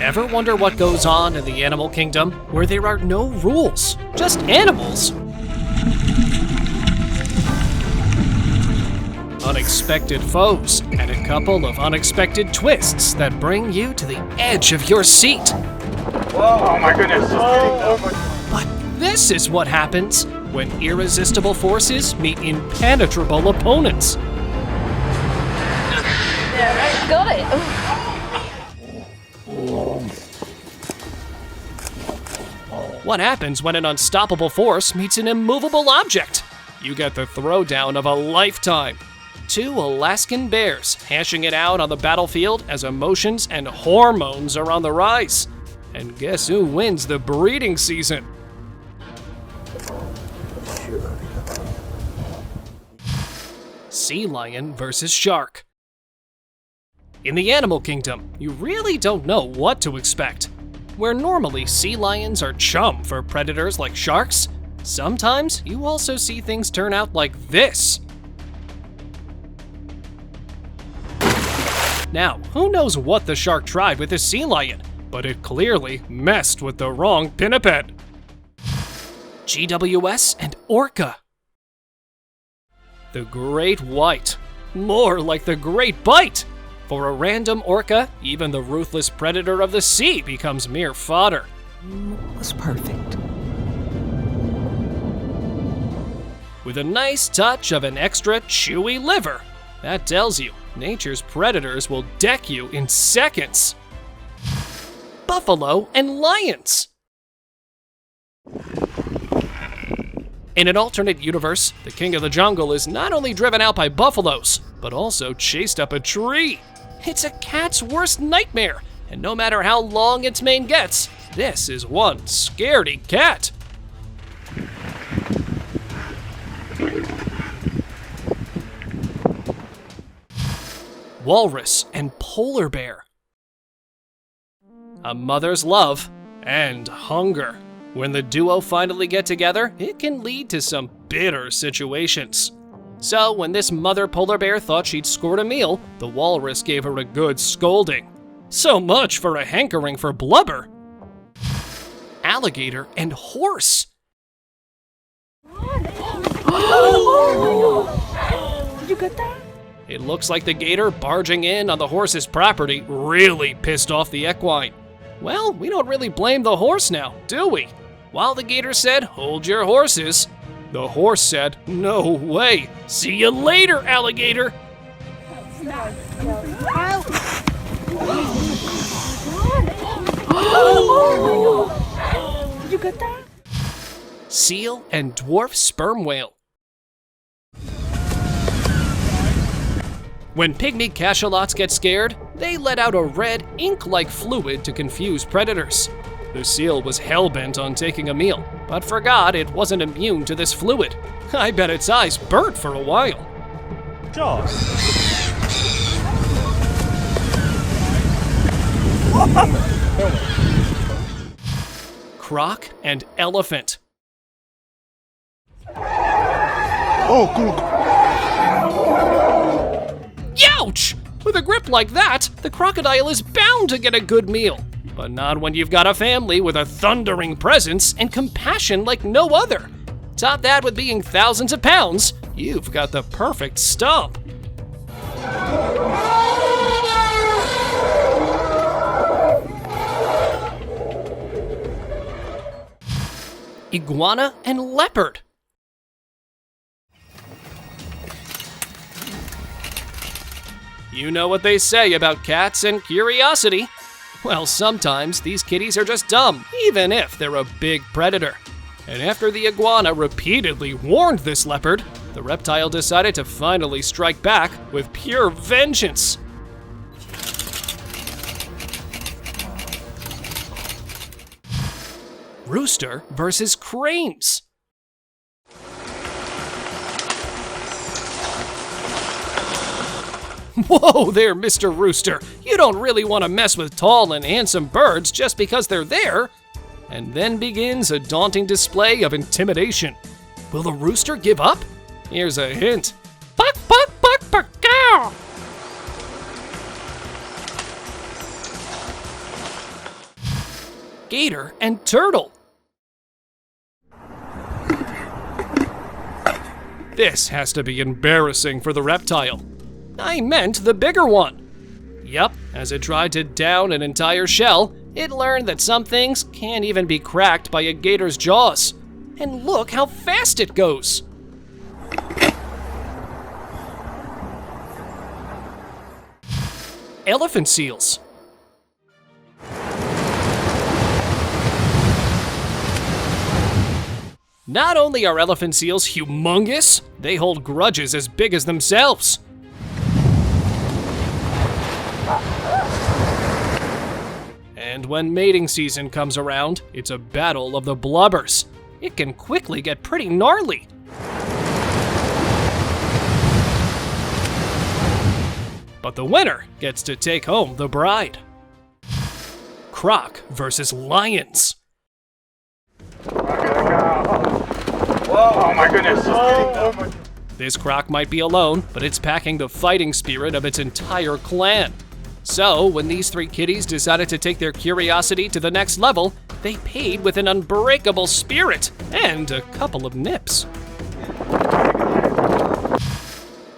Ever wonder what goes on in the animal kingdom where there are no rules, just animals? Unexpected foes and a couple of unexpected twists that bring you to the edge of your seat. Whoa, oh my goodness. But this is what happens when irresistible forces meet impenetrable opponents. Got it. What happens when an unstoppable force meets an immovable object? You get the throwdown of a lifetime. Two Alaskan bears hashing it out on the battlefield as emotions and hormones are on the rise. And guess who wins the breeding season? Sea lion versus shark. In the animal kingdom, you really don't know what to expect. Where normally sea lions are chum for predators like sharks, sometimes you also see things turn out like this. Now, who knows what the shark tried with the sea lion, but it clearly messed with the wrong pinniped. GWS and Orca. The Great White. More like the Great Bite. For a random orca, even the ruthless predator of the sea becomes mere fodder. It was perfect. With a nice touch of an extra chewy liver. That tells you, nature's predators will deck you in seconds. Buffalo and lions. In an alternate universe, the king of the jungle is not only driven out by buffaloes, but also chased up a tree. It's a cat's worst nightmare, and no matter how long its mane gets, this is one scaredy cat. Walrus and polar bear. A mother's love and hunger. When the duo finally get together, it can lead to some bitter situations. So when this mother polar bear thought she'd scored a meal, the walrus gave her a good scolding. So much for a hankering for blubber. Alligator and horse. You got that? It looks like the gator barging in on the horse's property really pissed off the equine. Well, we don't really blame the horse now, do we? While the gator said, "Hold your horses," the horse said, "No way. See you later, alligator." You got that? Seal and dwarf sperm whale. When pygmy cachalots get scared, they let out a red, ink-like fluid to confuse predators. The seal was hell-bent on taking a meal, but forgot it wasn't immune to this fluid. I bet its eyes burnt for a while. Jaws. Croc and elephant. Oh, cool. Youch! With a grip like that, the crocodile is bound to get a good meal. But not when you've got a family with a thundering presence and compassion like no other. Top that with being thousands of pounds, you've got the perfect stomp. Iguana and leopard. You know what they say about cats and curiosity. Well, sometimes these kitties are just dumb, even if they're a big predator. And after the iguana repeatedly warned this leopard, the reptile decided to finally strike back with pure vengeance. Rooster versus cranes. Whoa there, Mr. Rooster. You don't really want to mess with tall and handsome birds just because they're there. And then begins a daunting display of intimidation. Will the rooster give up? Here's a hint. Buck, buck, buck, buck, cow! gator, and turtle. This has to be embarrassing for the reptile. I meant the bigger one. Yup, as it tried to down an entire shell, it learned that some things can't even be cracked by a gator's jaws. And look how fast it goes. Elephant seals. Not only are elephant seals humongous, they hold grudges as big as themselves. And when mating season comes around, it's a battle of the blubbers. It can quickly get pretty gnarly. But the winner gets to take home the bride. Croc versus lions. Oh my goodness. Oh my. This croc might be alone, but it's packing the fighting spirit of its entire clan. So, when these three kitties decided to take their curiosity to the next level, they paid with an unbreakable spirit and a couple of nips.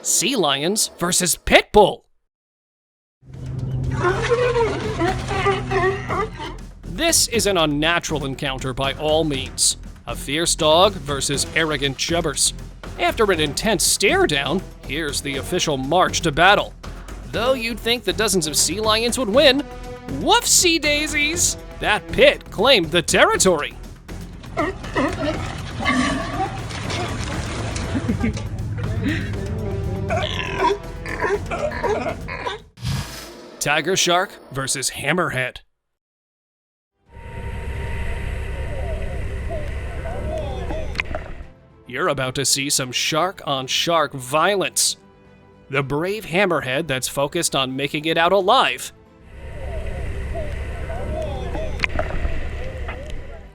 Sea lions versus pit bull. This is an unnatural encounter by all means. A fierce dog versus arrogant chubbers. After an intense stare down, here's the official march to battle. Though you'd think the dozens of sea lions would win, whoopsie daisies! That pit claimed the territory. Tiger shark versus hammerhead. You're about to see some shark-on-shark violence. The brave hammerhead that's focused on making it out alive.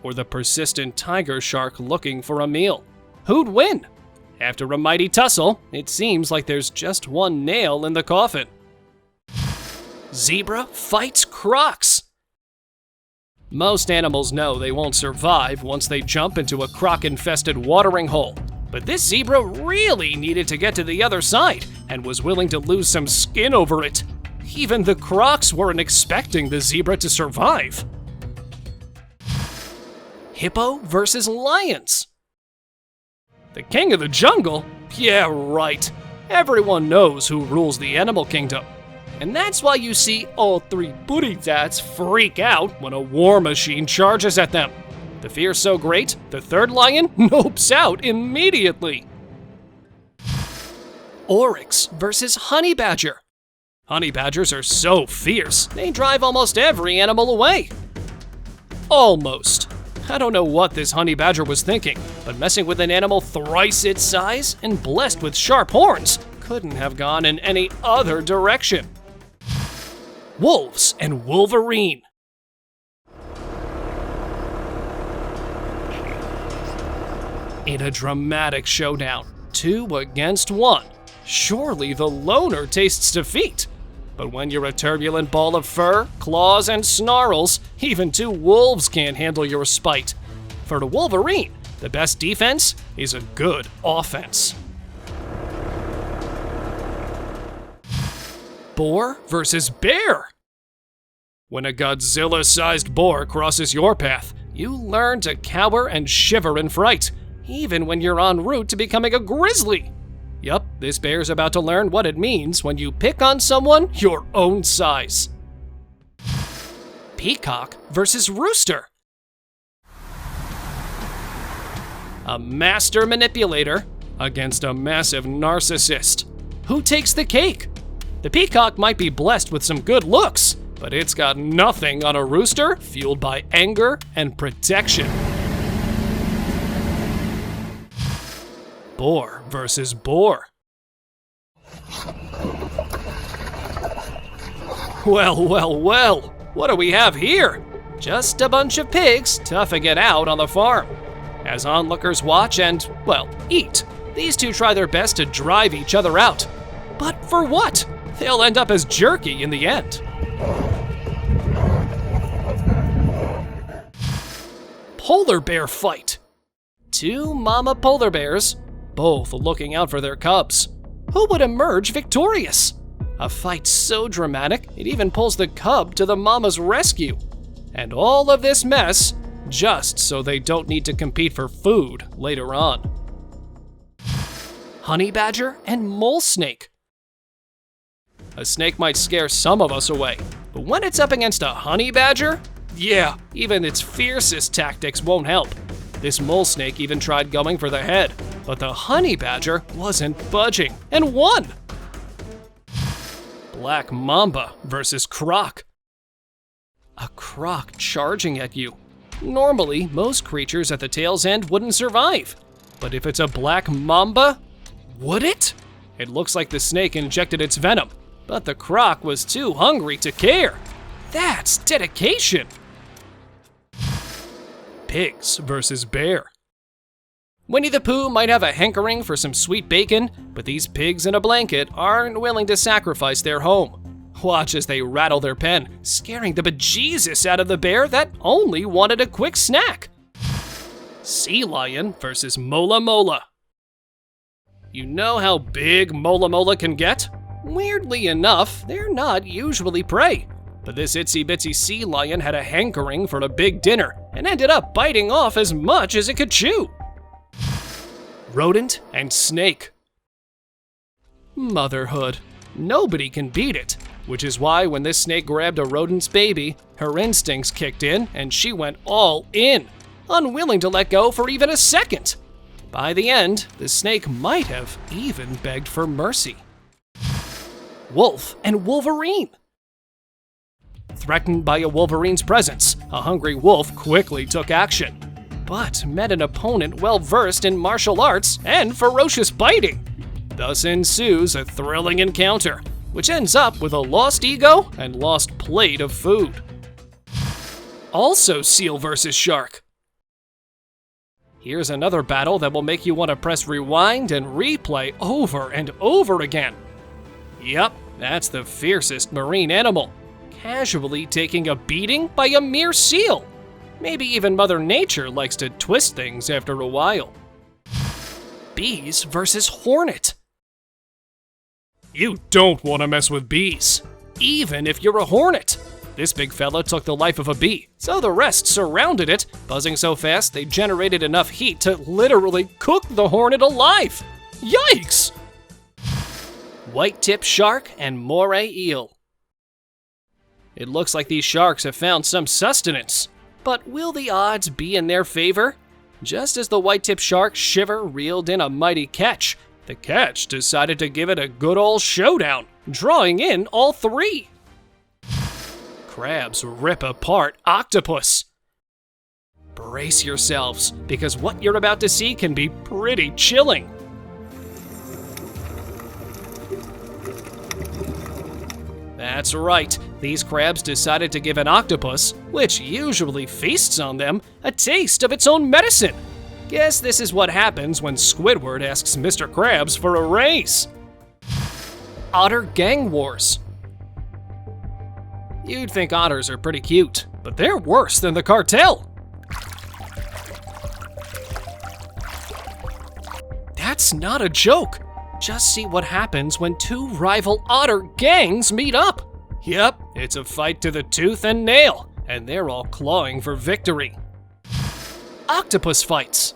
Or the persistent tiger shark looking for a meal. Who'd win? After a mighty tussle, it seems like there's just one nail in the coffin. Zebra fights crocs. Most animals know they won't survive once they jump into a croc-infested watering hole. But this zebra really needed to get to the other side and was willing to lose some skin over it. Even the crocs weren't expecting the zebra to survive. Hippo versus lions. The king of the jungle? Yeah, right. Everyone knows who rules the animal kingdom. And that's why you see all three booty tats freak out when a war machine charges at them. The fear's so great, the third lion nopes out immediately. Oryx versus honey badger. Honey badgers are so fierce, they drive almost every animal away. Almost. I don't know what this honey badger was thinking, but messing with an animal thrice its size and blessed with sharp horns couldn't have gone in any other direction. Wolves and Wolverine. In a dramatic showdown, 2 against 1, surely the loner tastes defeat. But when you're a turbulent ball of fur, claws, and snarls, even 2 wolves can't handle your spite. For the Wolverine, the best defense is a good offense. Boar versus bear. When a Godzilla-sized boar crosses your path, you learn to cower and shiver in fright, even when you're en route to becoming a grizzly. Yup, this bear's about to learn what it means when you pick on someone your own size. Peacock versus rooster. A master manipulator against a massive narcissist. Who takes the cake? The peacock might be blessed with some good looks, but it's got nothing on a rooster fueled by anger and protection. Boar versus boar. Well, what do we have here? Just a bunch of pigs toughing it out on the farm. As onlookers watch and, well, eat, these two try their best to drive each other out. But for what? They'll end up as jerky in the end. polar bear fight. Two mama polar bears, both looking out for their cubs. Who would emerge victorious? A fight so dramatic, it even pulls the cub to the mama's rescue. And all of this mess, just so they don't need to compete for food later on. Honey badger and mole snake. A snake might scare some of us away, but when it's up against a honey badger, yeah, even its fiercest tactics won't help. This mole snake even tried going for the head, but the honey badger wasn't budging and won. Black mamba versus croc. A croc charging at you. Normally, most creatures at the tail's end wouldn't survive, but if it's a black mamba, would it? It looks like the snake injected its venom, but the croc was too hungry to care. That's dedication. Pigs versus bear. Winnie the Pooh might have a hankering for some sweet bacon, but these pigs in a blanket aren't willing to sacrifice their home. Watch as they rattle their pen, scaring the bejesus out of the bear that only wanted a quick snack. Sea lion versus mola mola. You know how big mola mola can get? Weirdly enough, they're not usually prey. But this itsy-bitsy sea lion had a hankering for a big dinner and ended up biting off as much as it could chew. Rodent and snake. Motherhood. Nobody can beat it, which is why when this snake grabbed a rodent's baby, her instincts kicked in and she went all in, unwilling to let go for even a second. By the end, the snake might have even begged for mercy. Wolf and wolverine. Threatened by a wolverine's presence, a hungry wolf quickly took action, but met an opponent well-versed in martial arts and ferocious biting. Thus ensues a thrilling encounter, which ends up with a lost ego and lost plate of food. Also seal versus shark. Here's another battle that will make you want to press rewind and replay over and over again. Yep, that's the fiercest marine animal, casually taking a beating by a mere seal. Maybe even Mother Nature likes to twist things after a while. Bees versus hornet. You don't want to mess with bees, even if you're a hornet. This big fella took the life of a bee, so the rest surrounded it, buzzing so fast they generated enough heat to literally cook the hornet alive. Yikes! White-tip shark and moray eel. It looks like these sharks have found some sustenance, but will the odds be in their favor? Just as the white-tip shark shiver reeled in a mighty catch, the catch decided to give it a good old showdown, drawing in all three. Crabs rip apart octopus. Brace yourselves, because what you're about to see can be pretty chilling. That's right, these crabs decided to give an octopus, which usually feasts on them, a taste of its own medicine. Guess this is what happens when Squidward asks Mr. Krabs for a raise. Otter gang wars. You'd think otters are pretty cute, but they're worse than the cartel. That's not a joke. Just see what happens when two rival otter gangs meet up. Yep, it's a fight to the tooth and nail, and they're all clawing for victory. Octopus fights.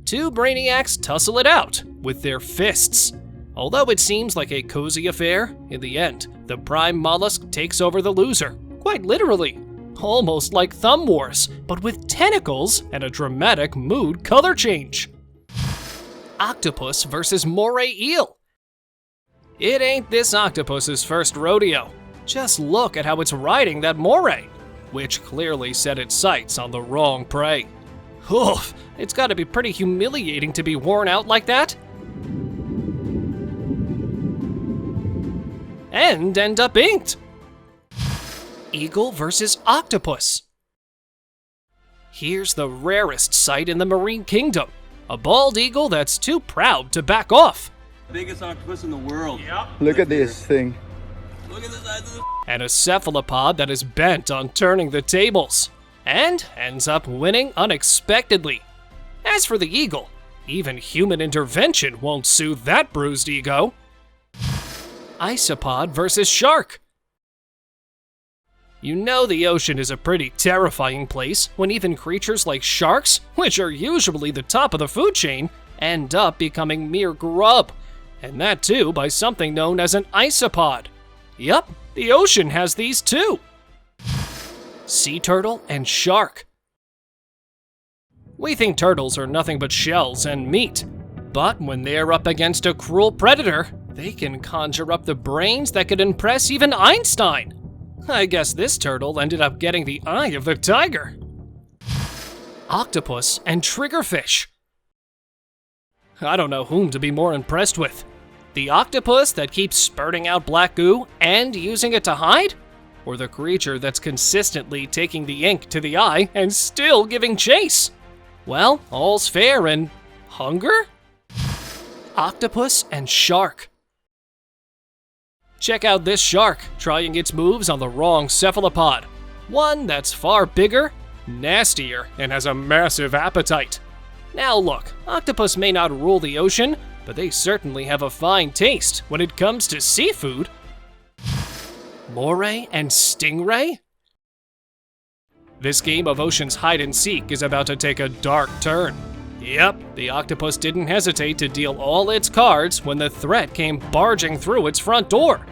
Two brainiacs tussle it out with their fists. Although it seems like a cozy affair, in the end, the prime mollusk takes over the loser, quite literally. Almost like Thumb Wars, but with tentacles and a dramatic mood color change. Octopus versus moray eel. It ain't this octopus's first rodeo. Just look at how it's riding that moray, which clearly set its sights on the wrong prey. Oof, it's gotta be pretty humiliating to be worn out like that. And end up inked. Eagle versus octopus. Here's the rarest sight in the marine kingdom. A bald eagle that's too proud to back off. Biggest octopus in the world. Yep. Look at this thing. Look at the size of the And a cephalopod that is bent on turning the tables. and ends up winning unexpectedly. As for the eagle, even human intervention won't soothe that bruised ego. Isopod versus shark. You know the ocean is a pretty terrifying place when even creatures like sharks, which are usually the top of the food chain, end up becoming mere grub. And that too by something known as an isopod. Yup, the ocean has these too. Sea turtle and shark. We think turtles are nothing but shells and meat, but when they're up against a cruel predator, they can conjure up the brains that could impress even Einstein. I guess this turtle ended up getting the eye of the tiger. Octopus and triggerfish. I don't know whom to be more impressed with. The octopus that keeps spurting out black goo and using it to hide? Or the creature that's consistently taking the ink to the eye and still giving chase? Well, all's fair in hunger? Octopus and shark. Check out this shark trying its moves on the wrong cephalopod. One that's far bigger, nastier, and has a massive appetite. Now look, octopus may not rule the ocean, but they certainly have a fine taste when it comes to seafood. Moray and stingray? This game of ocean's hide and seek is about to take a dark turn. Yep, the octopus didn't hesitate to deal all its cards when the threat came barging through its front door.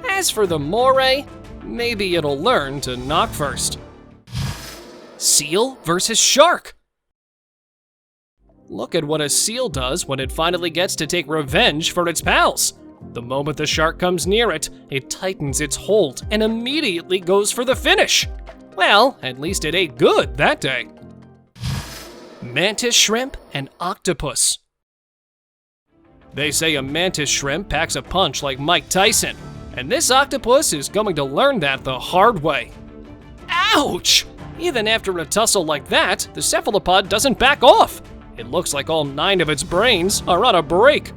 As for the moray, maybe it'll learn to knock first. Seal versus shark. Look at what a seal does when it finally gets to take revenge for its pals. The moment the shark comes near it, it tightens its hold and immediately goes for the finish. Well, at least it ate good that day. Mantis shrimp and octopus. They say a mantis shrimp packs a punch like Mike Tyson, and this octopus is going to learn that the hard way. Ouch! Even after a tussle like that, the cephalopod doesn't back off. It looks like all 9 of its brains are on a break.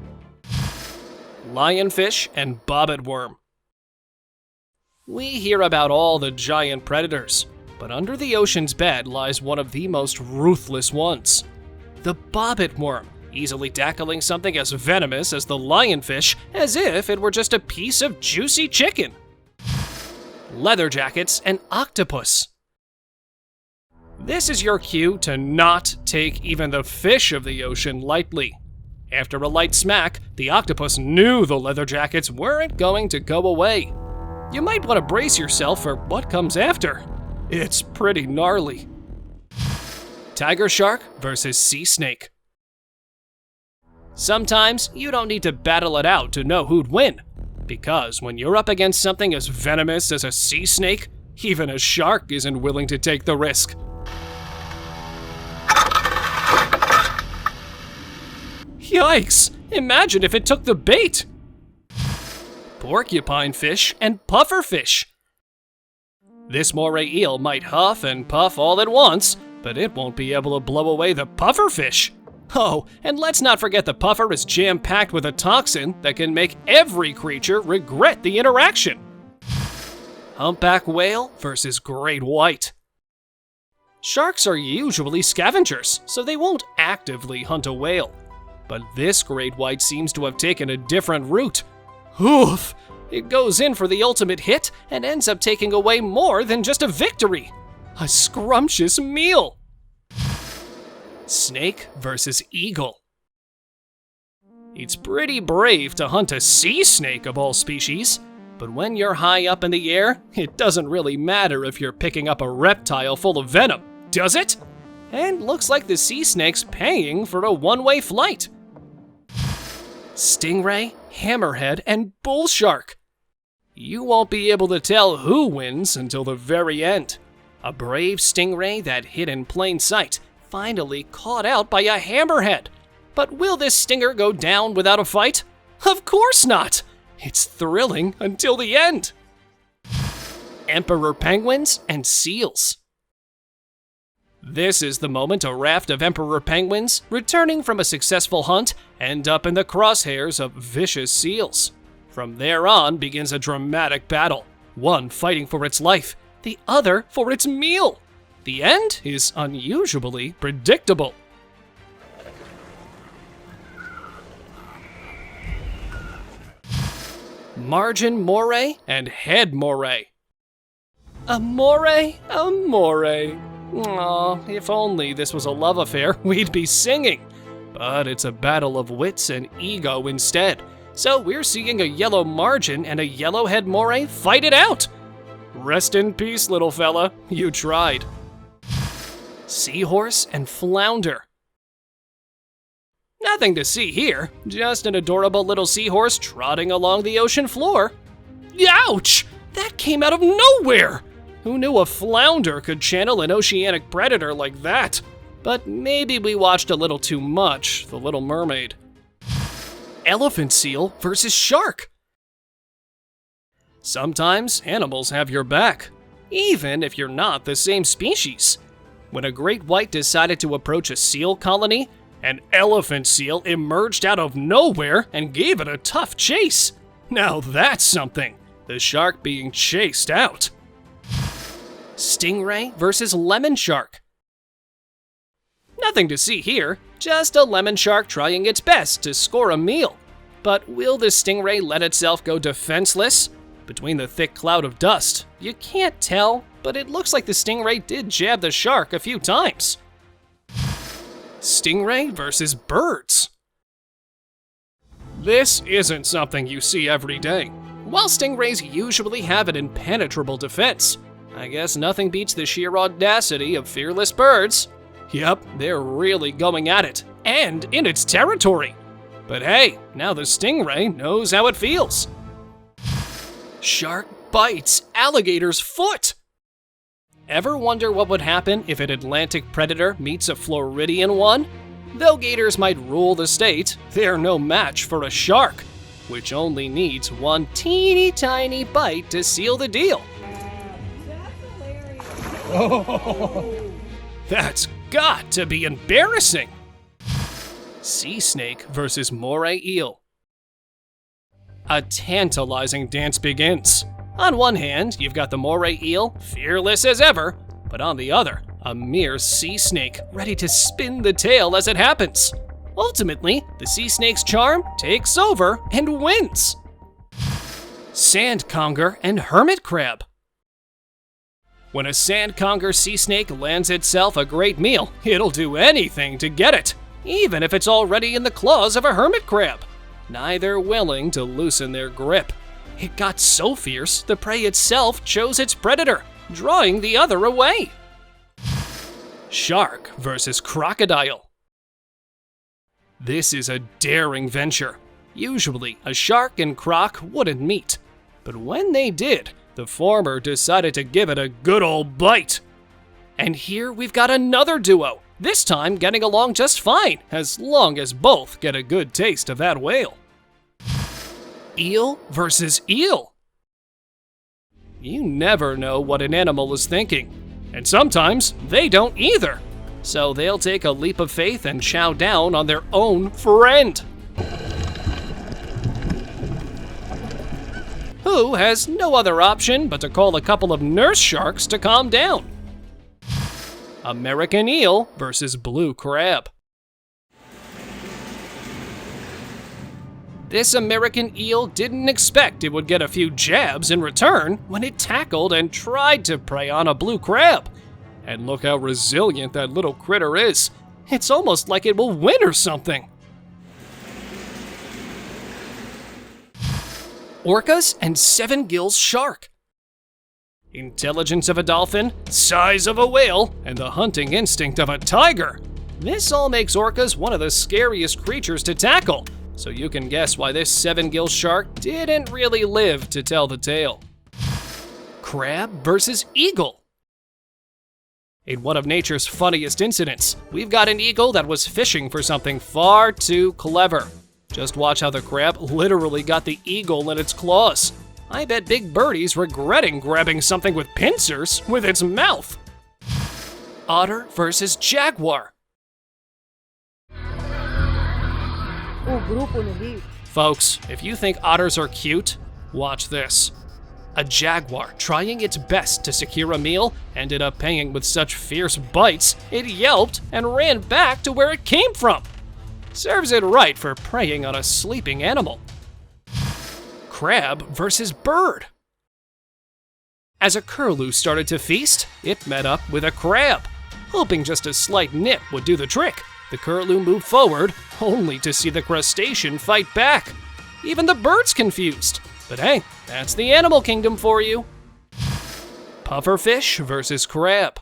Lionfish and bobbit worm. We hear about all the giant predators, but under the ocean's bed lies one of the most ruthless ones. The bobbit worm, easily tackling something as venomous as the lionfish as if it were just a piece of juicy chicken. Leather jackets and octopus. This is your cue to not take even the fish of the ocean lightly. After a light smack, the octopus knew the leather jackets weren't going to go away. You might want to brace yourself for what comes after. It's pretty gnarly. Tiger shark versus sea snake. Sometimes you don't need to battle it out to know who'd win, because when you're up against something as venomous as a sea snake, even a shark isn't willing to take the risk. Yikes! Imagine if it took the bait! Porcupine fish and puffer fish. This moray eel might huff and puff all at once, but it won't be able to blow away the puffer fish. Oh, and let's not forget the puffer is jam-packed with a toxin that can make every creature regret the interaction. Humpback whale versus great white. Sharks are usually scavengers, so they won't actively hunt a whale. But this great white seems to have taken a different route. Oof! It goes in for the ultimate hit and ends up taking away more than just a victory. A scrumptious meal. Snake versus eagle. It's pretty brave to hunt a sea snake of all species, but when you're high up in the air, it doesn't really matter if you're picking up a reptile full of venom, does it? And looks like the sea snake's paying for a one-way flight. Stingray, hammerhead, and bull shark. You won't be able to tell who wins until the very end. A brave stingray that hid in plain sight, finally caught out by a hammerhead. But will this stinger go down without a fight? Of course not! It's thrilling until the end. Emperor penguins and seals. This is the moment a raft of emperor penguins, returning from a successful hunt, end up in the crosshairs of vicious seals. From there on begins a dramatic battle, one fighting for its life, the other for its meal. The end is unusually predictable. Margin moray and head moray. Amore, amore. Aw, if only this was a love affair, we'd be singing. But it's a battle of wits and ego instead. So we're seeing a yellow margin and a yellow head moray fight it out. Rest in peace, little fella. You tried. Seahorse and flounder. Nothing to see here, just an adorable little seahorse trotting along the ocean floor. Ouch! That came out of nowhere! Who knew a flounder could channel an oceanic predator like that? But maybe we watched a little too much The Little Mermaid. Elephant seal versus shark. Sometimes animals have your back, even if you're not the same species. When a great white decided to approach a seal colony, an elephant seal emerged out of nowhere and gave it a tough chase. Now that's something, the shark being chased out. Stingray versus lemon shark. Nothing to see here, just a lemon shark trying its best to score a meal. But will the stingray let itself go defenseless? Between the thick cloud of dust, you can't tell, but it looks like the stingray did jab the shark a few times. Stingray versus birds. This isn't something you see every day. While stingrays usually have an impenetrable defense, I guess nothing beats the sheer audacity of fearless birds. Yep, they're really going at it, and in its territory. But hey, now the stingray knows how it feels. Shark bites alligator's foot. Ever wonder what would happen if an Atlantic predator meets a Floridian one? Though gators might rule the state, they're no match for a shark, which only needs one teeny tiny bite to seal the deal. That's got to be embarrassing. Sea snake versus moray eel. A tantalizing dance begins. On one hand, you've got the moray eel, fearless as ever, but on the other, a mere sea snake ready to spin the tail as it happens. Ultimately, the sea snake's charm takes over and wins. Sand conger and hermit crab. When a sand conger sea snake lands itself a great meal, it'll do anything to get it, even if it's already in the claws of a hermit crab, neither willing to loosen their grip. It got so fierce, the prey itself chose its predator, drawing the other away. Shark versus crocodile. This is a daring venture. Usually, a shark and croc wouldn't meet, but when they did, the former decided to give it a good old bite. And here we've got another duo, this time getting along just fine, as long as both get a good taste of that whale. Eel versus eel. You never know what an animal is thinking, and sometimes they don't either. So they'll take a leap of faith and chow down on their own friend, who has no other option but to call a couple of nurse sharks to calm down. American eel versus blue crab. This American eel didn't expect it would get a few jabs in return when it tackled and tried to prey on a blue crab. And look how resilient that little critter is. It's almost like it will win or something. Orcas and 7-gills shark. Intelligence of a dolphin, size of a whale, and the hunting instinct of a tiger. This all makes orcas one of the scariest creatures to tackle, so you can guess why this 7-gill shark didn't really live to tell the tale. Crab versus eagle. In one of nature's funniest incidents, we've got an eagle that was fishing for something far too clever. Just watch how the crab literally got the eagle in its claws. I bet Big Birdie's regretting grabbing something with pincers with its mouth. Otter versus jaguar. Folks, if you think otters are cute, watch this. A jaguar, trying its best to secure a meal, ended up paying with such fierce bites, it yelped and ran back to where it came from. Serves it right for preying on a sleeping animal. Crab versus bird. As a curlew started to feast, it met up with a crab. Hoping just a slight nip would do the trick, the curlew moved forward, only to see the crustacean fight back. Even the bird's confused. But hey, that's the animal kingdom for you. Pufferfish versus crab.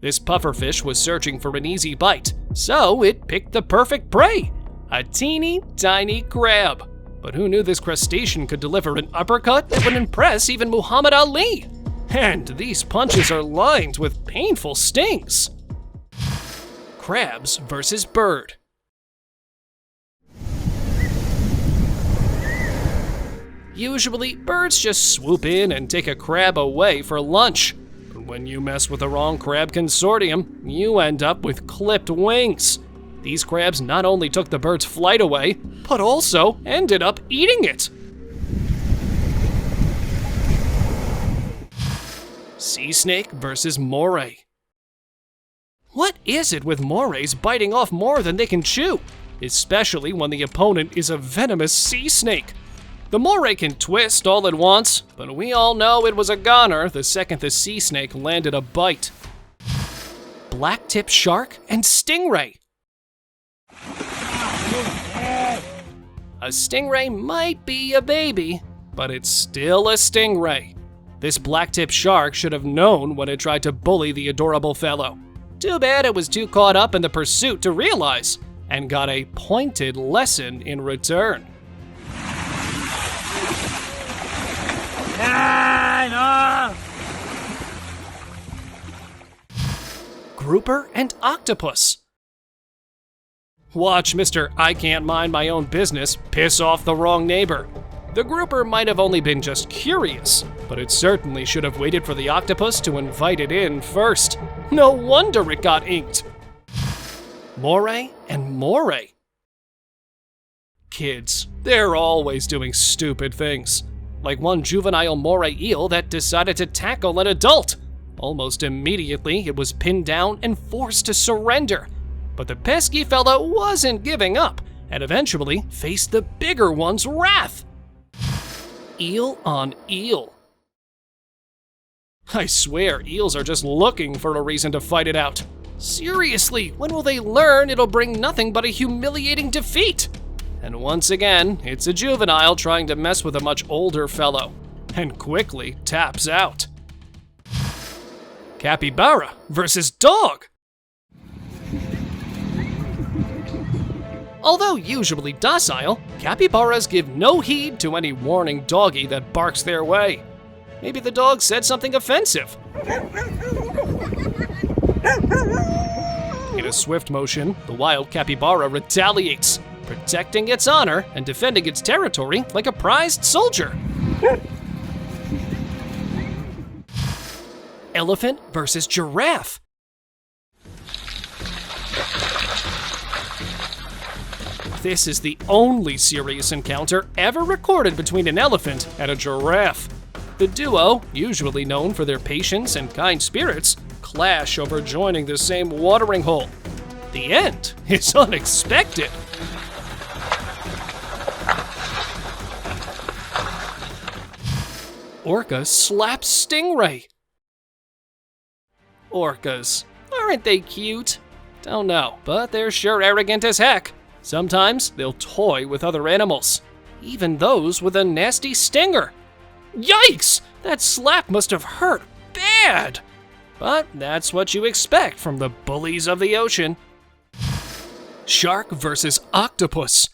This pufferfish was searching for an easy bite, so it picked the perfect prey, a teeny tiny crab. But who knew this crustacean could deliver an uppercut that would impress even Muhammad Ali? And these punches are lined with painful stings. Crabs versus bird. Usually, birds just swoop in and take a crab away for lunch. But when you mess with the wrong crab consortium, you end up with clipped wings. These crabs not only took the bird's flight away, but also ended up eating it. Sea snake versus moray. What is it with morays biting off more than they can chew? Especially when the opponent is a venomous sea snake. The moray can twist all it wants, but we all know it was a goner the second the sea snake landed a bite. Blacktip shark and stingray. A stingray might be a baby, but it's still a stingray. This blacktip shark should have known when it tried to bully the adorable fellow. Too bad it was too caught up in the pursuit to realize, and got a pointed lesson in return. Grouper and octopus. Watch Mr. I can't mind my own business piss off the wrong neighbor. The grouper might have only been just curious, but it certainly should have waited for the octopus to invite it in first. No wonder it got inked. Moray and moray. Kids, they're always doing stupid things. Like one juvenile moray eel that decided to tackle an adult. Almost immediately, it was pinned down and forced to surrender. But the pesky fellow wasn't giving up, and eventually faced the bigger one's wrath. Eel on eel. I swear, eels are just looking for a reason to fight it out. Seriously, when will they learn it'll bring nothing but a humiliating defeat? And once again, it's a juvenile trying to mess with a much older fellow, and quickly taps out. Capybara versus dog. Although usually docile, capybaras give no heed to any warning doggy that barks their way. Maybe the dog said something offensive. In a swift motion, the wild capybara retaliates, protecting its honor and defending its territory like a prized soldier. Elephant versus giraffe. This is the only serious encounter ever recorded between an elephant and a giraffe. The duo, usually known for their patience and kind spirits, clash over joining the same watering hole. The end is unexpected. Orca slaps stingray. Orcas, aren't they cute? Don't know, but they're sure arrogant as heck. Sometimes they'll toy with other animals, even those with a nasty stinger. Yikes! That slap must have hurt bad. But that's what you expect from the bullies of the ocean. Shark versus octopus.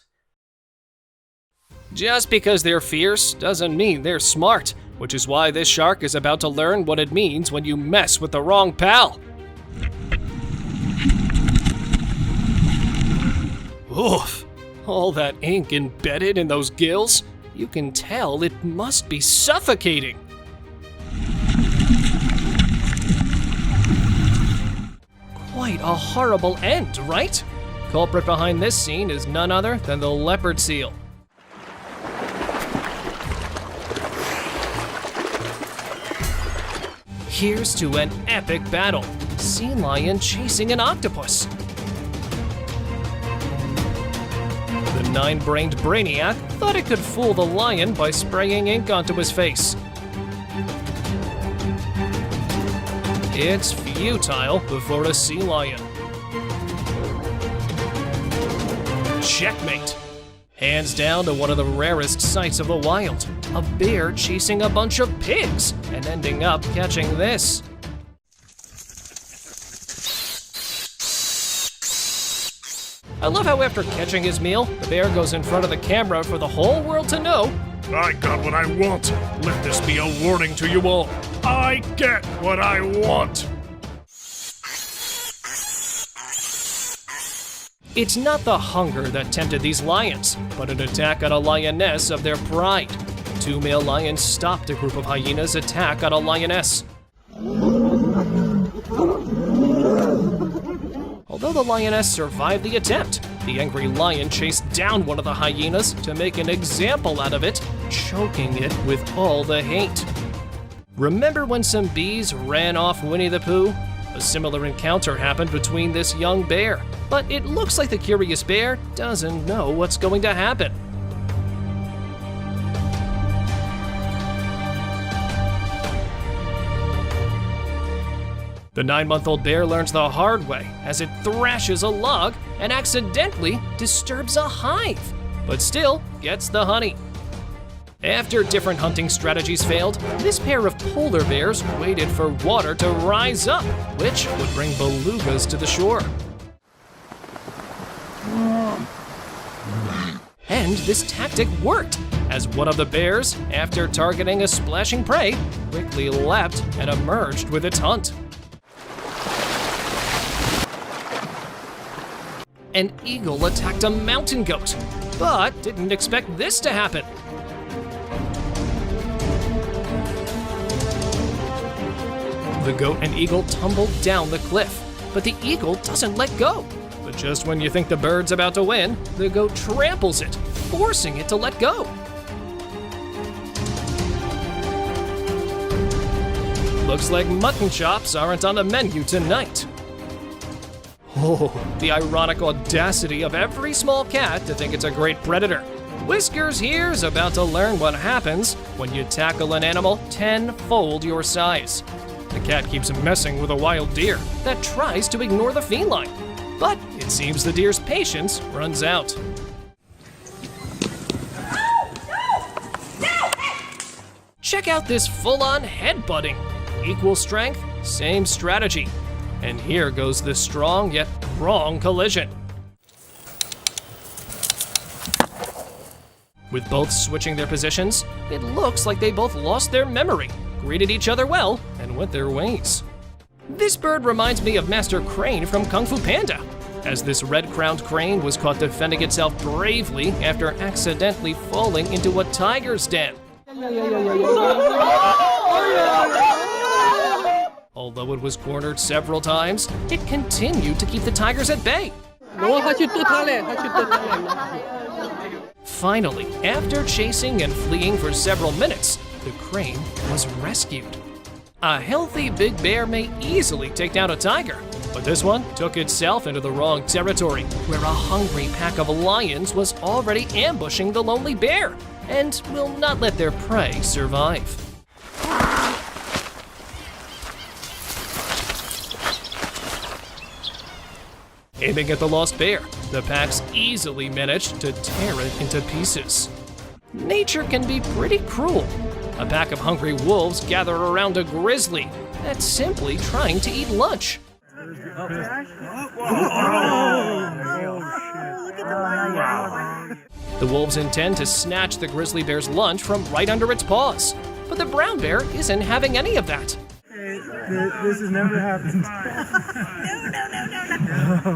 Just because they're fierce doesn't mean they're smart, which is why this shark is about to learn what it means when you mess with the wrong pal. Oof, all that ink embedded in those gills, you can tell it must be suffocating. Quite a horrible end, right? Culprit behind this scene is none other than the leopard seal. Here's to an epic battle. Sea lion chasing an octopus. The nine-brained brainiac thought it could fool the lion by spraying ink onto his face. It's futile before a sea lion. Checkmate. Hands down to one of the rarest sights of the wild. A bear chasing a bunch of pigs and ending up catching this. I love how after catching his meal, the bear goes in front of the camera for the whole world to know. I got what I want. Let this be a warning to you all. I get what I want. It's not the hunger that tempted these lions, but an attack on a lioness of their pride. Two male lions stopped a group of hyenas' attack on a lioness. Although the lioness survived the attempt, the angry lion chased down one of the hyenas to make an example out of it, choking it with all the hate. Remember when some bees ran off Winnie the Pooh? A similar encounter happened between this young bear, but it looks like the curious bear doesn't know what's going to happen. The 9-month-old bear learns the hard way as it thrashes a log and accidentally disturbs a hive, but still gets the honey. After different hunting strategies failed, this pair of polar bears waited for water to rise up, which would bring belugas to the shore. And this tactic worked, as one of the bears, after targeting a splashing prey, quickly leapt and emerged with its hunt. An eagle attacked a mountain goat, but didn't expect this to happen. The goat and eagle tumbled down the cliff, but the eagle doesn't let go. But just when you think the bird's about to win, the goat tramples it, forcing it to let go. Looks like mutton chops aren't on the menu tonight. Oh, the ironic audacity of every small cat to think it's a great predator. Whiskers here's about to learn what happens when you tackle an animal 10-fold your size. The cat keeps messing with a wild deer that tries to ignore the feline, but it seems the deer's patience runs out. Check out this full-on headbutting. Equal strength, same strategy. And here goes this strong yet wrong collision. With both switching their positions, it looks like they both lost their memory, greeted each other well, and went their ways. This bird reminds me of Master Crane from Kung Fu Panda, as this red-crowned crane was caught defending itself bravely after accidentally falling into a tiger's den. Although it was cornered several times, it continued to keep the tigers at bay. Finally, after chasing and fleeing for several minutes, the crane was rescued. A healthy big bear may easily take down a tiger, but this one took itself into the wrong territory, where a hungry pack of lions was already ambushing the lonely bear, and will not let their prey survive. Aiming at the lost bear, the packs easily managed to tear it into pieces. Nature can be pretty cruel. A pack of hungry wolves gather around a grizzly that's simply trying to eat lunch. The wolves intend to snatch the grizzly bear's lunch from right under its paws, but the brown bear isn't having any of that. This has never happened.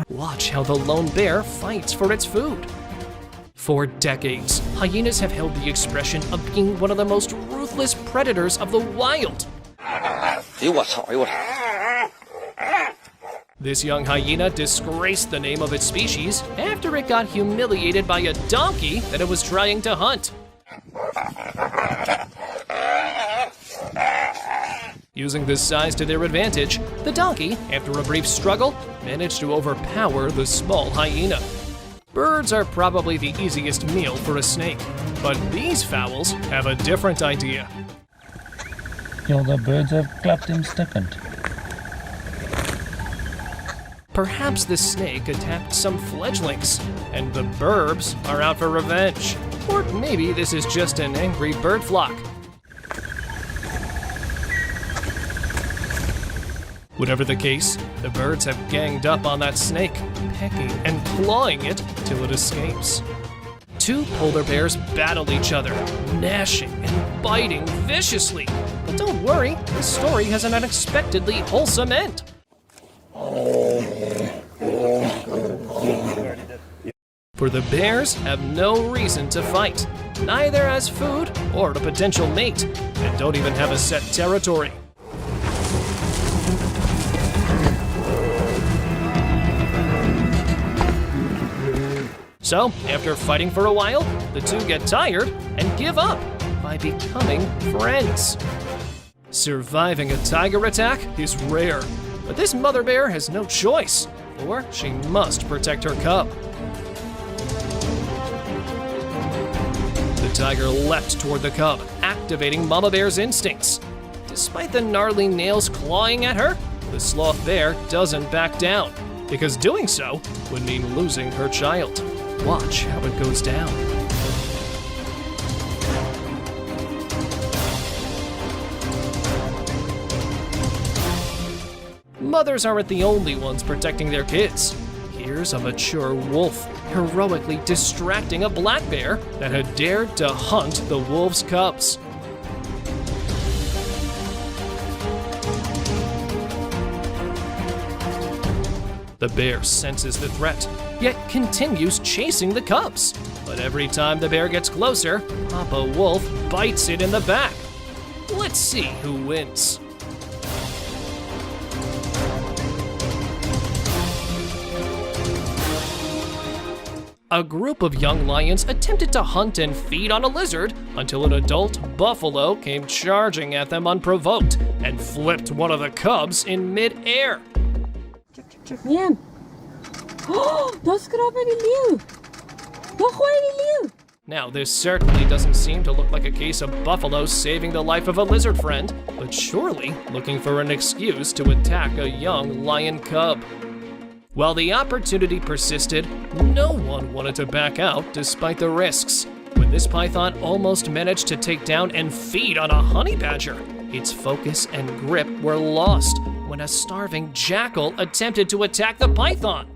Watch how the lone bear fights for its food. For decades, hyenas have held the expression of being one of the most ruthless predators of the wild. This young hyena disgraced the name of its species after it got humiliated by a donkey that it was trying to hunt. Using this size to their advantage, the donkey, after a brief struggle, managed to overpower the small hyena. Birds are probably the easiest meal for a snake, but these fowls have a different idea. Ja, de birds have clapped him stiffened. Perhaps the snake attacked some fledglings, and the burbs are out for revenge. Or maybe this is just an angry bird flock. Whatever the case, the birds have ganged up on that snake, pecking and clawing it till it escapes. Two polar bears battle each other, gnashing and biting viciously. But don't worry, the story has an unexpectedly wholesome end. For the bears have no reason to fight, neither as food or a potential mate, and don't even have a set territory. So, after fighting for a while, the two get tired and give up by becoming friends. Surviving a tiger attack is rare, but this mother bear has no choice, for she must protect her cub. The tiger leapt toward the cub, activating Mama Bear's instincts. Despite the gnarly nails clawing at her, the sloth bear doesn't back down, because doing so would mean losing her child. Watch how it goes down. Mothers aren't the only ones protecting their kids. Here's a mature wolf heroically distracting a black bear that had dared to hunt the wolf's cubs. The bear senses the threat, yet continues chasing the cubs. But every time the bear gets closer, Papa Wolf bites it in the back. Let's see who wins. A group of young lions attempted to hunt and feed on a lizard until an adult buffalo came charging at them unprovoked and flipped one of the cubs in mid-air. Bien. Oh, dos strawberry liu. Dos liu. Now, this certainly doesn't seem to look like a case of buffalo saving the life of a lizard friend, but surely looking for an excuse to attack a young lion cub. While the opportunity persisted, no one wanted to back out despite the risks. When this python almost managed to take down and feed on a honey badger, its focus and grip were lost when a starving jackal attempted to attack the python.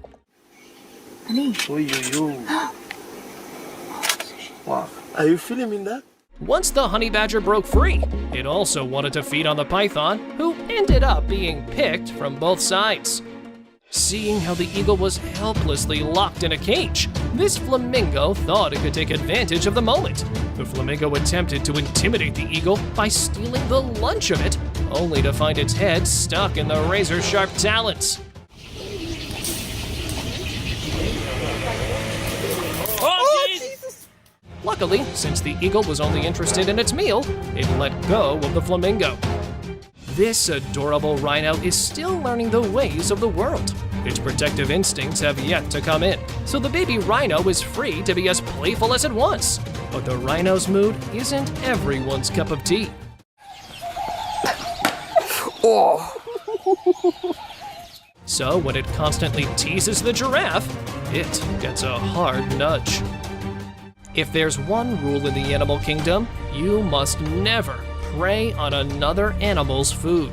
Wow. Are you feeling that? Once the honey badger broke free, it also wanted to feed on the python, who ended up being picked from both sides. Seeing how the eagle was helplessly locked in a cage, this flamingo thought it could take advantage of the moment. The flamingo attempted to intimidate the eagle by stealing the lunch of it, only to find its head stuck in the razor-sharp talons. Oh, Jesus! Luckily, since the eagle was only interested in its meal, it let go of the flamingo. This adorable rhino is still learning the ways of the world. Its protective instincts have yet to come in, so the baby rhino is free to be as playful as it wants. But the rhino's mood isn't everyone's cup of tea. So when it constantly teases the giraffe, it gets a hard nudge. If there's one rule in the animal kingdom, you must never prey on another animal's food.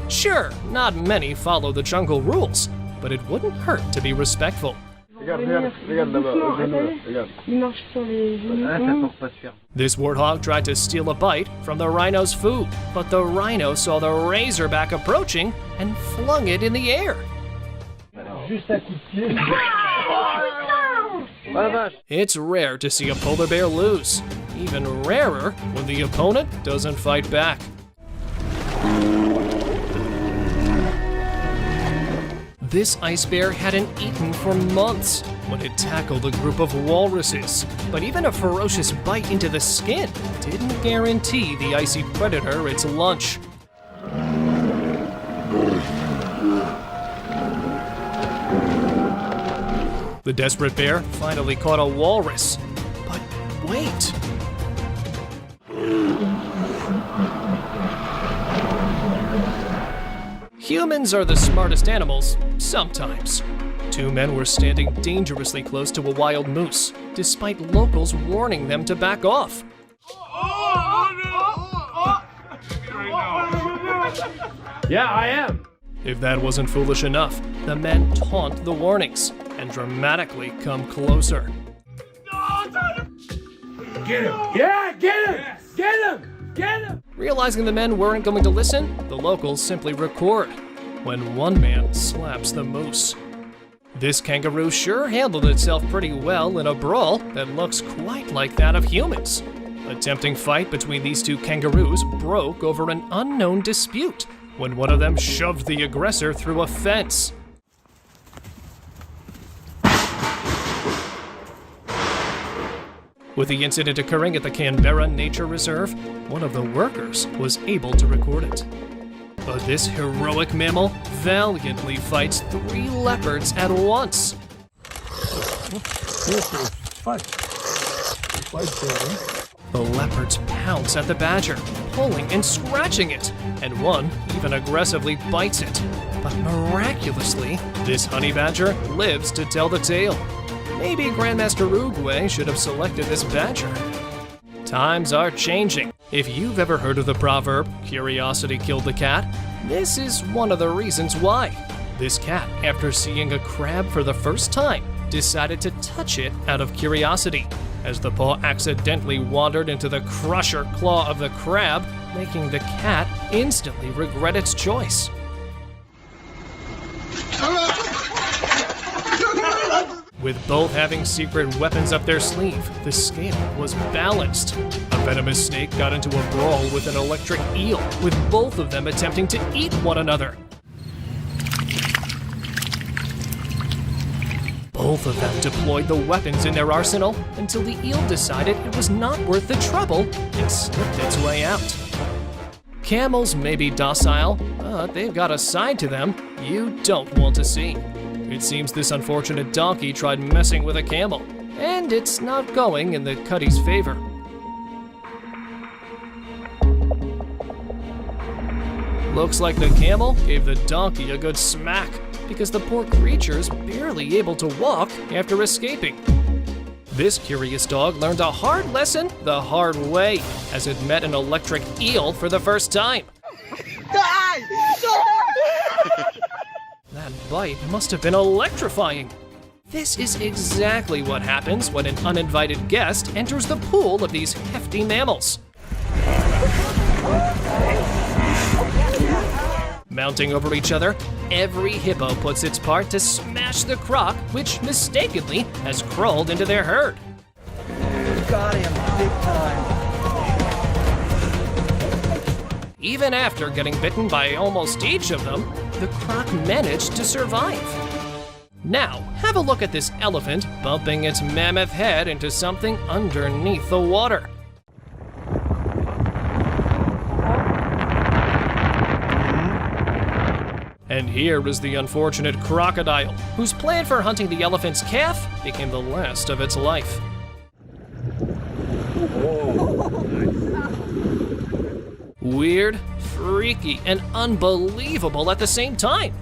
Sure, not many follow the jungle rules, but it wouldn't hurt to be respectful. This warthog tried to steal a bite from the rhino's food, but the rhino saw the razorback approaching and flung it in the air. It's rare to see a polar bear lose. Even rarer when the opponent doesn't fight back. This ice bear hadn't eaten for months when it tackled a group of walruses. But even a ferocious bite into the skin didn't guarantee the icy predator its lunch. The desperate bear finally caught a walrus. But wait! Humans are the smartest animals, sometimes. Two men were standing dangerously close to a wild moose, despite locals warning them to back off. Yeah, I am. If that wasn't foolish enough, the men taunt the warnings and dramatically come closer. Get him. Yeah, get him. Get him. Get him. Realizing the men weren't going to listen, the locals simply record when one man slaps the moose. This kangaroo sure handled itself pretty well in a brawl that looks quite like that of humans. A tempting fight between these two kangaroos broke over an unknown dispute when one of them shoved the aggressor through a fence. With the incident occurring at the Canberra Nature Reserve, one of the workers was able to record it. But this heroic mammal valiantly fights 3 leopards at once. The leopards pounce at the badger, pulling and scratching it, and one even aggressively bites it. But miraculously, this honey badger lives to tell the tale. Maybe Grandmaster Uruguay should have selected this badger. Times are changing. If you've ever heard of the proverb, curiosity killed the cat, this is one of the reasons why. This cat, after seeing a crab for the first time, decided to touch it out of curiosity, as the paw accidentally wandered into the crusher claw of the crab, making the cat instantly regret its choice. With both having secret weapons up their sleeve, the scale was balanced. A venomous snake got into a brawl with an electric eel, with both of them attempting to eat one another. Both of them deployed the weapons in their arsenal until the eel decided it was not worth the trouble and slipped its way out. Camels may be docile, but they've got a side to them you don't want to see. It seems this unfortunate donkey tried messing with a camel, and it's not going in the cuttie's favor. Looks like the camel gave the donkey a good smack, because the poor creature's barely able to walk after escaping. This curious dog learned a hard lesson the hard way, as it met an electric eel for the first time. That bite must have been electrifying. This is exactly what happens when an uninvited guest enters the pool of these hefty mammals. Mounting over each other, every hippo puts its part to smash the croc, which mistakenly has crawled into their herd. Got him big time. Even after getting bitten by almost each of them, the croc managed to survive. Now, have a look at this elephant bumping its mammoth head into something underneath the water. And here is the unfortunate crocodile, whose plan for hunting the elephant's calf became the last of its life. Weird, freaky, and unbelievable at the same time.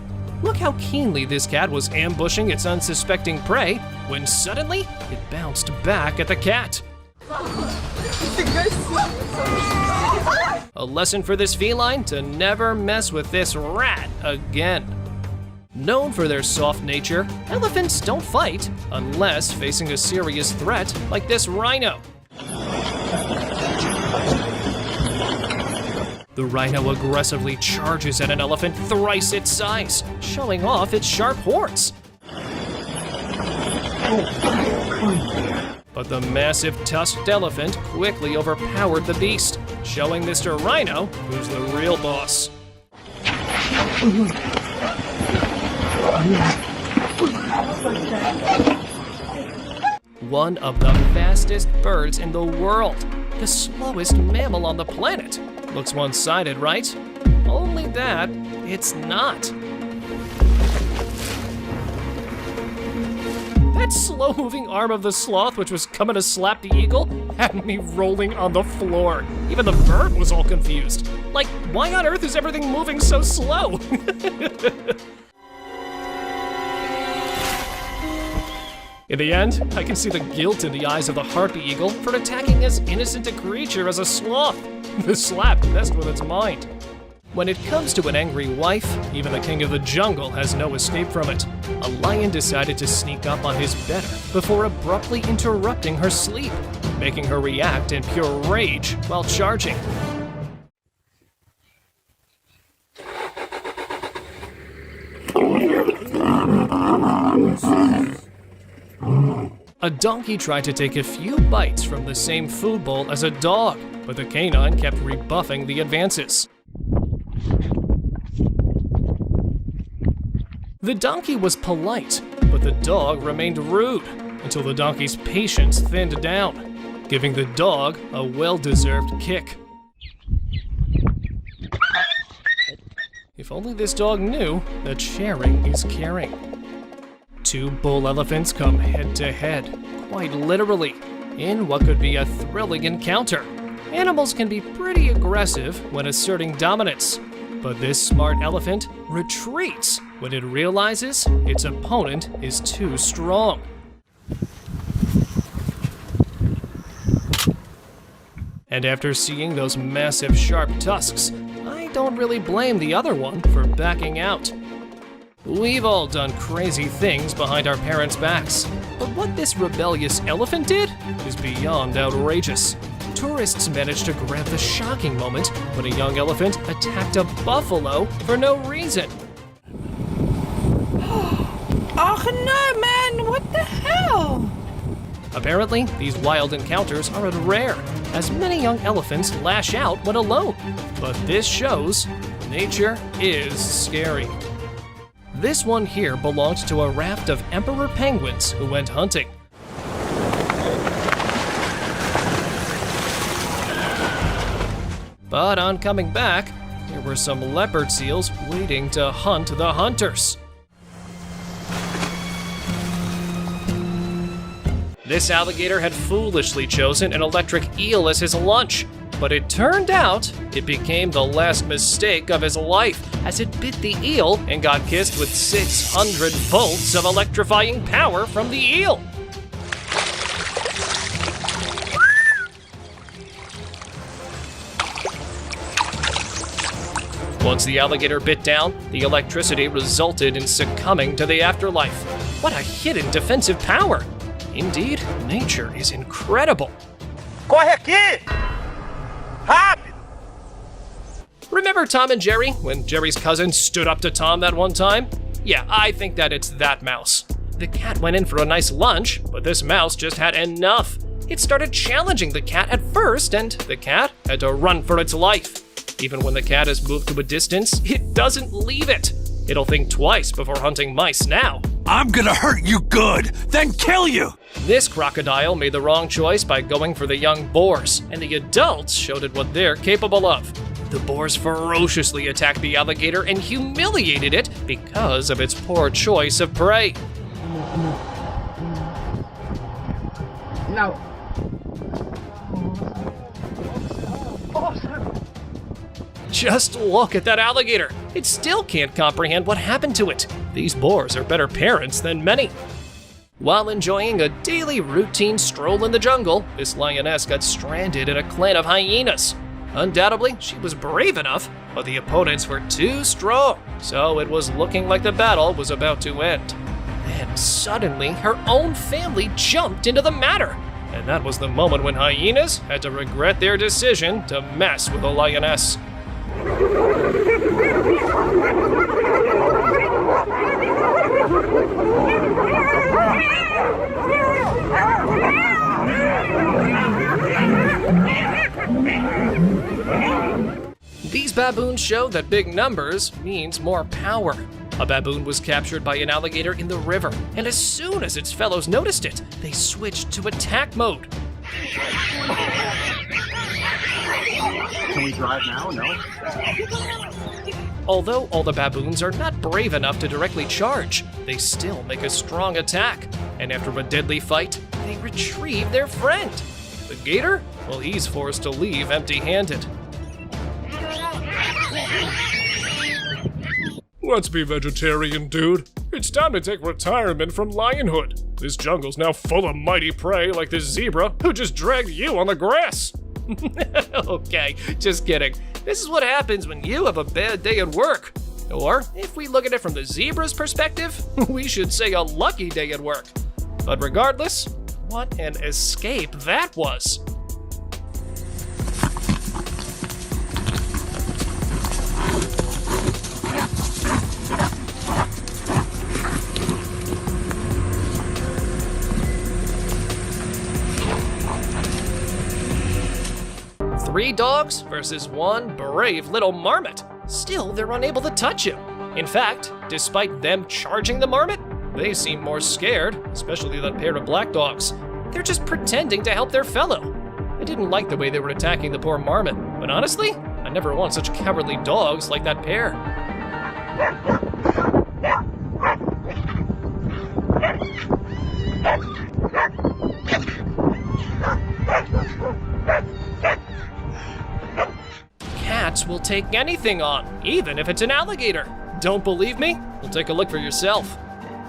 Look how keenly this cat was ambushing its unsuspecting prey when suddenly it bounced back at the cat. A lesson for this feline to never mess with this rat again. Known for their soft nature, elephants don't fight unless facing a serious threat like this rhino. The rhino aggressively charges at an elephant thrice its size, showing off its sharp horns. But the massive tusked elephant quickly overpowered the beast, showing Mr. Rhino who's the real boss. One of the fastest birds in the world, the slowest mammal on the planet. Looks one-sided, right? Only that, it's not. That slow-moving arm of the sloth, which was coming to slap the eagle, had me rolling on the floor. Even the bird was all confused. Like, why on earth is everything moving so slow? In the end, I can see the guilt in the eyes of the harpy eagle for attacking as innocent a creature as a sloth. The slap messed with its mind. When it comes to an angry wife, even the king of the jungle has no escape from it. A lion decided to sneak up on his better before abruptly interrupting her sleep, making her react in pure rage while charging. A donkey tried to take a few bites from the same food bowl as a dog, but the canine kept rebuffing the advances. The donkey was polite, but the dog remained rude until the donkey's patience thinned down, giving the dog a well-deserved kick. If only this dog knew that sharing is caring. Two bull elephants come head to head, quite literally, in what could be a thrilling encounter. Animals can be pretty aggressive when asserting dominance, but this smart elephant retreats when it realizes its opponent is too strong. And after seeing those massive sharp tusks, I don't really blame the other one for backing out. We've all done crazy things behind our parents' backs, but what this rebellious elephant did is beyond outrageous. Tourists managed to grab the shocking moment when a young elephant attacked a buffalo for no reason. Oh no, man, what the hell? Apparently, these wild encounters aren't rare, as many young elephants lash out when alone. But this shows nature is scary. This one here belonged to a raft of emperor penguins who went hunting. But on coming back, there were some leopard seals waiting to hunt the hunters. This alligator had foolishly chosen an electric eel as his lunch, but it turned out it became the last mistake of his life, as it bit the eel and got kissed with 600 volts of electrifying power from the eel. Once the alligator bit down, the electricity resulted in succumbing to the afterlife. What a hidden defensive power! Indeed, nature is incredible. Corre aqui! Rápido! Remember Tom and Jerry, when Jerry's cousin stood up to Tom that one time? Yeah, I think that it's that mouse. The cat went in for a nice lunch, but this mouse just had enough. It started challenging the cat at first, and the cat had to run for its life. Even when the cat has moved to a distance, it doesn't leave it. It'll think twice before hunting mice now. I'm gonna hurt you good, then kill you! This crocodile made the wrong choice by going for the young boars, and the adults showed it what they're capable of. The boars ferociously attacked the alligator and humiliated it because of its poor choice of prey. No. Just look at that alligator. It still can't comprehend what happened to it. These boars are better parents than many. While enjoying a daily routine stroll in the jungle, this lioness got stranded in a clan of hyenas. Undoubtedly, she was brave enough, but the opponents were too strong, so it was looking like the battle was about to end. Then suddenly, her own family jumped into the matter, and that was the moment when hyenas had to regret their decision to mess with a lioness. These baboons show that big numbers means more power. A baboon was captured by an alligator in the river, and as soon as its fellows noticed it, they switched to attack mode. Can we drive now? No? Although all the baboons are not brave enough to directly charge, they still make a strong attack, and after a deadly fight, they retrieve their friend. The gator? Well, he's forced to leave empty-handed. Let's be vegetarian, dude. It's time to take retirement from lionhood. This jungle's now full of mighty prey like this zebra who just dragged you on the grass. Okay, just kidding. This is what happens when you have a bad day at work. Or, if we look at it from the zebra's perspective, we should say a lucky day at work. But regardless, what an escape that was. Three dogs versus one brave little marmot. Still, they're unable to touch him. In fact, despite them charging the marmot, they seem more scared, especially that pair of black dogs. They're just pretending to help their fellow. I didn't like the way they were attacking the poor marmot, but honestly, I never want such cowardly dogs like that pair. Cats will take anything on, even if it's an alligator. Don't believe me? Well, take a look for yourself.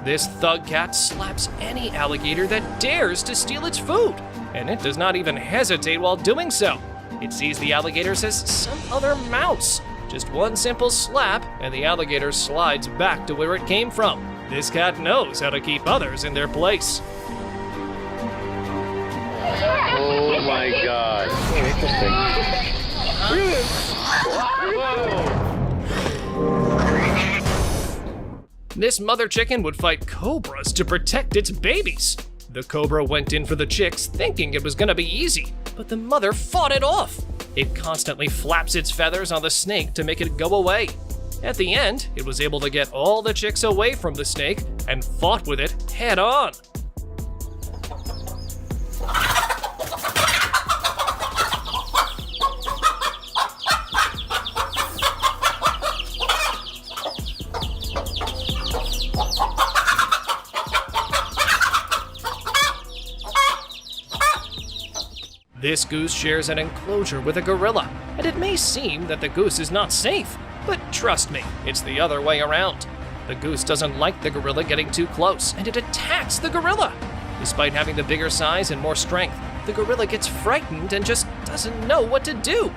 This thug cat slaps any alligator that dares to steal its food, and it does not even hesitate while doing so. It sees the alligators as some other mouse. Just one simple slap, and the alligator slides back to where it came from. This cat knows how to keep others in their place. Oh my God. Interesting. This mother chicken would fight cobras to protect its babies. The cobra went in for the chicks thinking it was gonna be easy, but the mother fought it off. It constantly flaps its feathers on the snake to make it go away. At the end, it was able to get all the chicks away from the snake and fought with it head on. This goose shares an enclosure with a gorilla, and it may seem that the goose is not safe, but trust me, it's the other way around. The goose doesn't like the gorilla getting too close, and it attacks the gorilla. Despite having the bigger size and more strength, the gorilla gets frightened and just doesn't know what to do.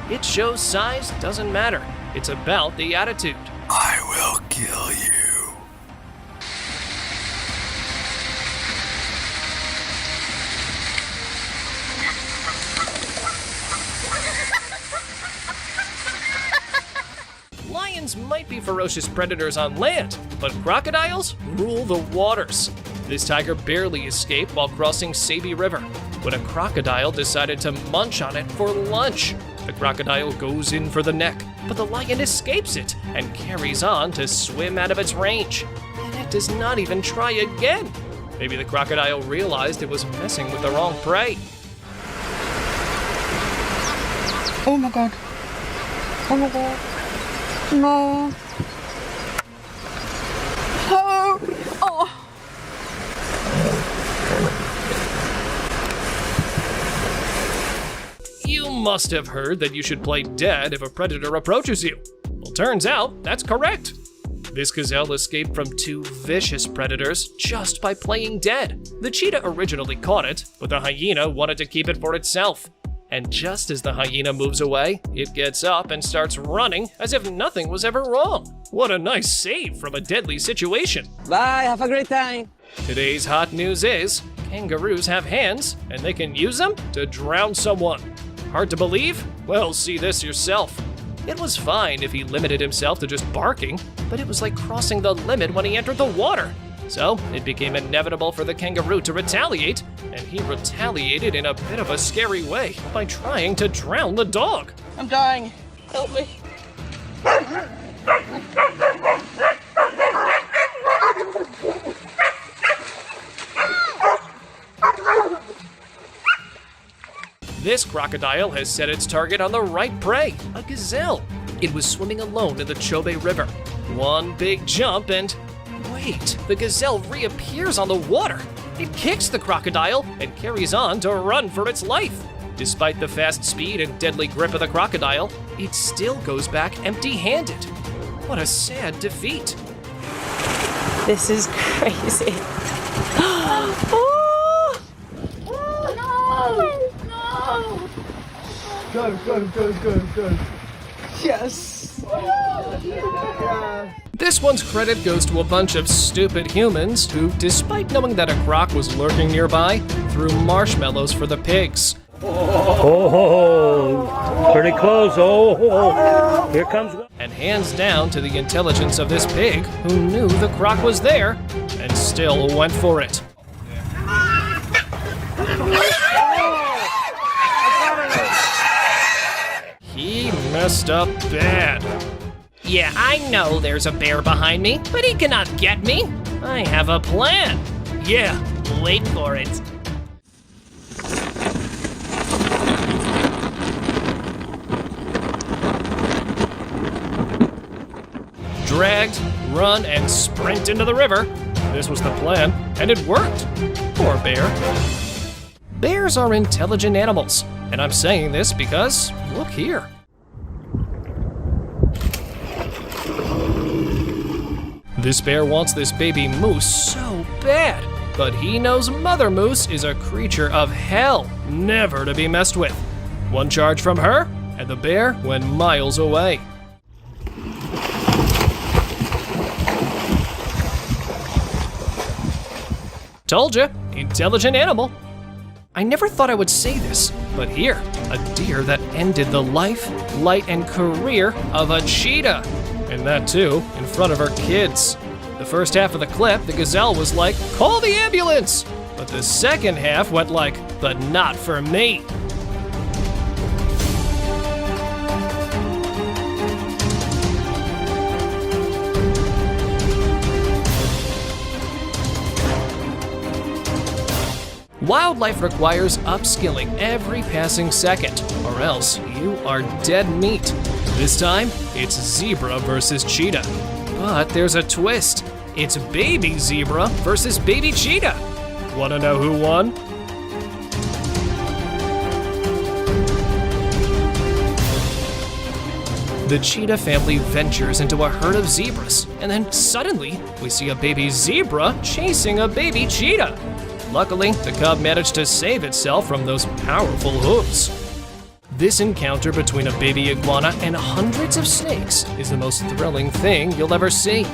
It shows size doesn't matter. It's about the attitude. I will kill you. Lions might be ferocious predators on land, but crocodiles rule the waters. This tiger barely escaped while crossing Sabi River, when a crocodile decided to munch on it for lunch. The crocodile goes in for the neck, but the lion escapes it and carries on to swim out of its range. And it does not even try again. Maybe the crocodile realized it was messing with the wrong prey. Oh my god. Oh my god. No. Oh. Oh. You must have heard that you should play dead if a predator approaches you. Well, turns out that's correct. This gazelle escaped from two vicious predators just by playing dead. The cheetah originally caught it, but the hyena wanted to keep it for itself. And just as the hyena moves away, it gets up and starts running as if nothing was ever wrong. What a nice save from a deadly situation. Bye, have a great time. Today's hot news is, kangaroos have hands, and they can use them to drown someone. Hard to believe? Well, see this yourself. It was fine if he limited himself to just barking, but it was like crossing the limit when he entered the water. So it became inevitable for the kangaroo to retaliate, and he retaliated in a bit of a scary way by trying to drown the dog. I'm dying. Help me. This crocodile has set its target on the right prey, a gazelle. It was swimming alone in the Chobe River. One big jump and... Wait, the gazelle reappears on the water. It kicks the crocodile and carries on to run for its life. Despite the fast speed and deadly grip of the crocodile, it still goes back empty-handed. What a sad defeat. This is crazy. Go. Yes. This one's credit goes to a bunch of stupid humans who, despite knowing that a croc was lurking nearby, threw marshmallows for the pigs. Oh, pretty close. Oh, here comes one. And hands down to the intelligence of this pig who knew the croc was there and still went for it. He messed up bad. Yeah, I know there's a bear behind me, but he cannot get me. I have a plan. Yeah, wait for it. Dragged, run, and sprint into the river. This was the plan, and it worked. Poor bear. Bears are intelligent animals, and I'm saying this because, look here. This bear wants this baby moose so bad, but he knows Mother Moose is a creature of hell, never to be messed with. One charge from her, and the bear went miles away. Told ya, intelligent animal. I never thought I would say this, but here, a deer that ended the life, light, and career of a cheetah. And that too, in front of her kids. The first half of the clip, the gazelle was like, "Call the ambulance!" But the second half went like, "But not for me." Wildlife requires upskilling every passing second, or else you are dead meat. This time, it's zebra versus cheetah. But there's a twist. It's baby zebra versus baby cheetah. Wanna know who won? The cheetah family ventures into a herd of zebras, and then suddenly, we see a baby zebra chasing a baby cheetah. Luckily, the cub managed to save itself from those powerful hooves. This encounter between a baby iguana and hundreds of snakes is the most thrilling thing you'll ever see.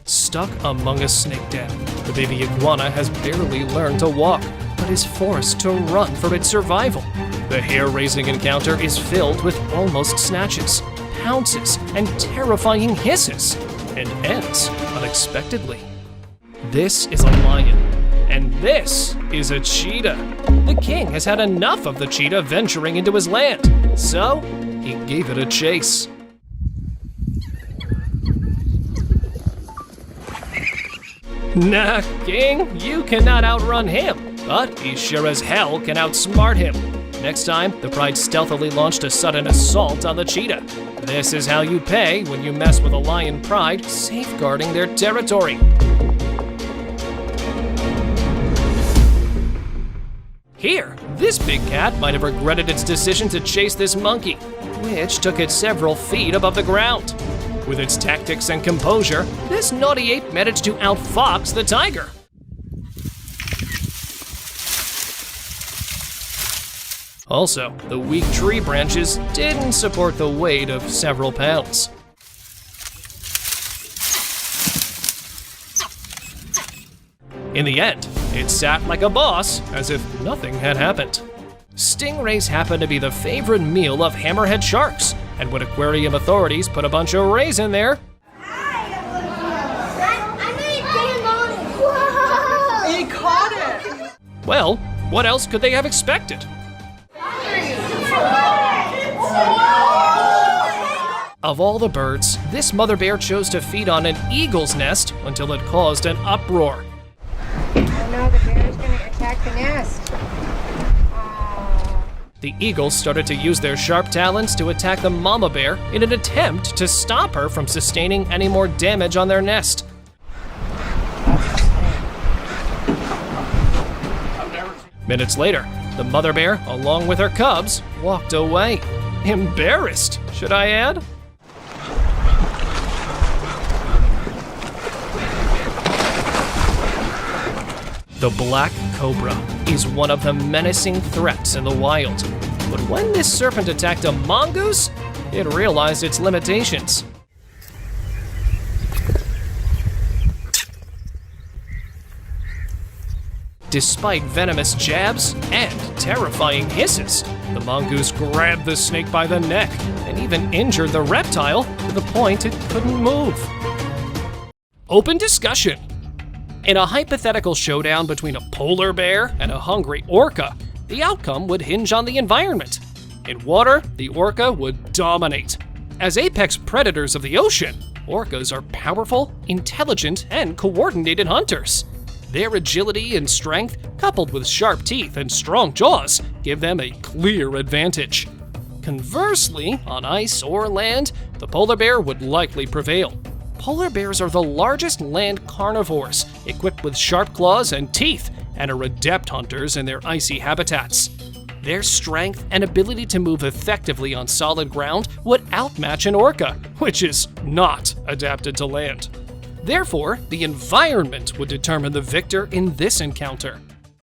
Stuck among a snake den, the baby iguana has barely learned to walk, but is forced to run for its survival. The hair-raising encounter is filled with almost snatches, pounces, and terrifying hisses, and ends unexpectedly. This is a lion, and this is a cheetah. The king has had enough of the cheetah venturing into his land, so he gave it a chase. Nah, king, you cannot outrun him, but he sure as hell can outsmart him. Next time, the pride stealthily launched a sudden assault on the cheetah. This is how you pay when you mess with a lion pride safeguarding their territory. Here, this big cat might have regretted its decision to chase this monkey, which took it several feet above the ground. With its tactics and composure, this naughty ape managed to outfox the tiger. Also, the weak tree branches didn't support the weight of several pounds. In the end, it sat like a boss, as if nothing had happened. Stingrays happen to be the favorite meal of hammerhead sharks, and when aquarium authorities put a bunch of rays in there, He caught it! well, what else could they have expected? Of all the birds, this mother bear chose to feed on an eagle's nest until it caused an uproar. Oh no, the bear's gonna attack the nest. Oh. The eagles started to use their sharp talons to attack the mama bear in an attempt to stop her from sustaining any more damage on their nest. Minutes later, the mother bear, along with her cubs, walked away. Embarrassed, should I add? The black cobra is one of the menacing threats in the wild. But when this serpent attacked a mongoose, it realized its limitations. Despite venomous jabs and terrifying hisses, the mongoose grabbed the snake by the neck and even injured the reptile to the point it couldn't move. Open discussion. In a hypothetical showdown between a polar bear and a hungry orca, the outcome would hinge on the environment. In water, the orca would dominate. As apex predators of the ocean, orcas are powerful, intelligent, and coordinated hunters. Their agility and strength, coupled with sharp teeth and strong jaws, give them a clear advantage. Conversely, on ice or land, the polar bear would likely prevail. Polar bears are the largest land carnivores, equipped with sharp claws and teeth, and are adept hunters in their icy habitats. Their strength and ability to move effectively on solid ground would outmatch an orca, which is not adapted to land. Therefore, the environment would determine the victor in this encounter.